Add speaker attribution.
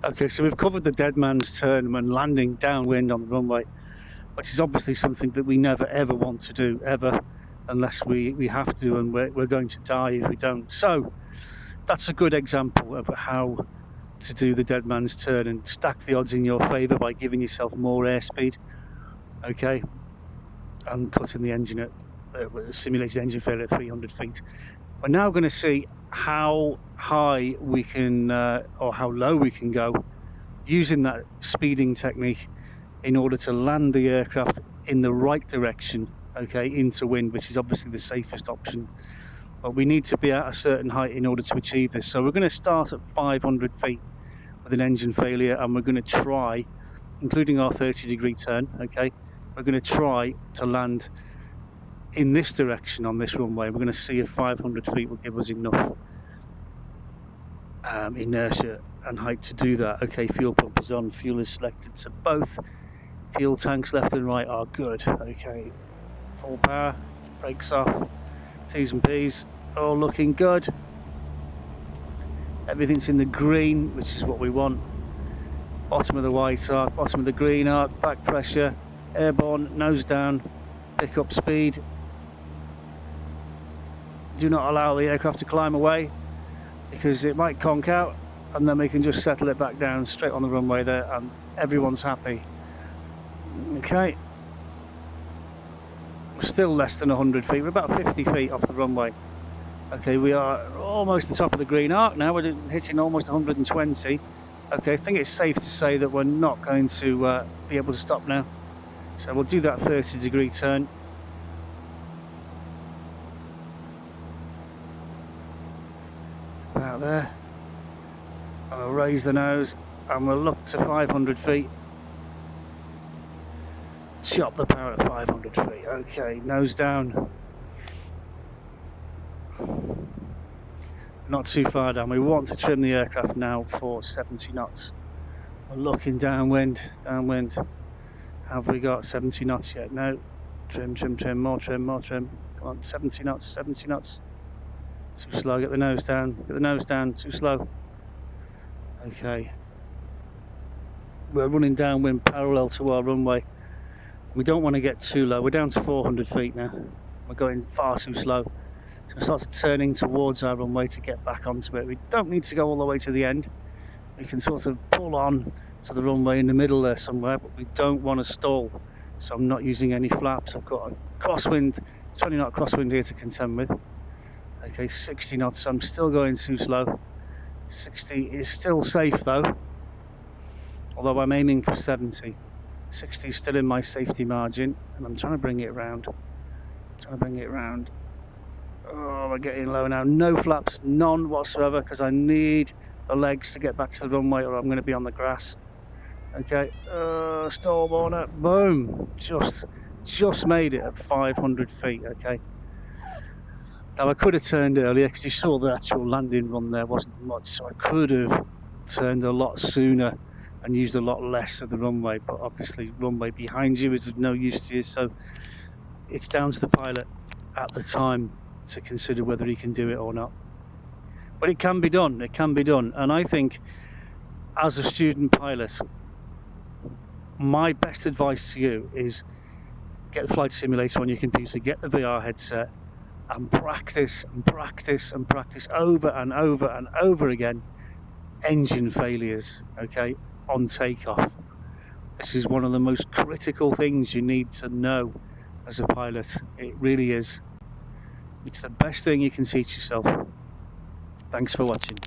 Speaker 1: Okay, so we've covered the dead man's turn when landing downwind on the runway, which is obviously something that we never ever want to do, ever, unless we have to, and we're going to die if we don't. So that's a good example of how to do the dead man's turn and stack the odds in your favour by giving yourself more airspeed, okay, and cutting the engine at simulated engine failure at 300 feet. We're now going to see how high we can or how low we can go using that speeding technique in order to land the aircraft in the right direction, okay, into wind, which is obviously the safest option. But we need to be at a certain height in order to achieve this. So we're going to start at 500 feet with an engine failure, and we're going to try, including our 30-degree turn, okay, we're going to try to land in this direction on this runway. We're going to see if 500 feet will give us enough inertia and height to do that. Okay, fuel pump is on, fuel is selected, so both fuel tanks left and right are good. Okay, full power, brakes off, T's and P's all looking good. Everything's in the green, which is what we want. Bottom of the white arc, bottom of the green arc, back pressure, airborne, nose down, pick up speed. Do not allow the aircraft to climb away, because it might conk out, and then we can just settle it back down straight on the runway there, and everyone's happy. Okay, we're still less than 100 feet, we're about 50 feet off the runway. Okay, we are almost the top of the green arc now, we're hitting almost 120. Okay, I think it's safe to say that we're not going to be able to stop now. So we'll do that 30-degree turn. About there. And we'll raise the nose and we'll look to 500 feet. Chop the power at 500 feet. Okay, nose down. Not too far down. We want to trim the aircraft now for 70 knots. We're looking downwind, downwind. Have we got 70 knots yet? No. Trim, trim, trim, more trim, more trim. Come on, 70 knots, 70 knots. Too slow, get the nose down, get the nose down, too slow. Okay. We're running downwind parallel to our runway. We don't want to get too low. We're down to 400 feet now. We're going far too slow. So we start turning towards our runway to get back onto it. We don't need to go all the way to the end. We can sort of pull on to the runway in the middle there somewhere, but we don't want to stall. So I'm not using any flaps. I've got a crosswind, 20 knot crosswind here to contend with. Okay, 60 knots, I'm still going too slow. 60 is still safe though, although I'm aiming for 70. 60 is still in my safety margin, and I'm trying to bring it round. Oh, we're getting low now. No flaps, none whatsoever, because I need the legs to get back to the runway or I'm going to be on the grass. Okay, stall warner, boom, just made it at 500 feet, okay. Now I could have turned earlier, because you saw the actual landing run there wasn't much, so I could have turned a lot sooner and used a lot less of the runway, but obviously runway behind you is of no use to you, so it's down to the pilot at the time to consider whether he can do it or not. But it can be done, and I think as a student pilot, my best advice to you is get the flight simulator on your computer, get the VR headset, and practice and practice and practice over and over and over again engine failures, okay, on takeoff. This is one of the most critical things you need to know as a pilot. It really is. It's the best thing you can teach yourself. Thanks for watching.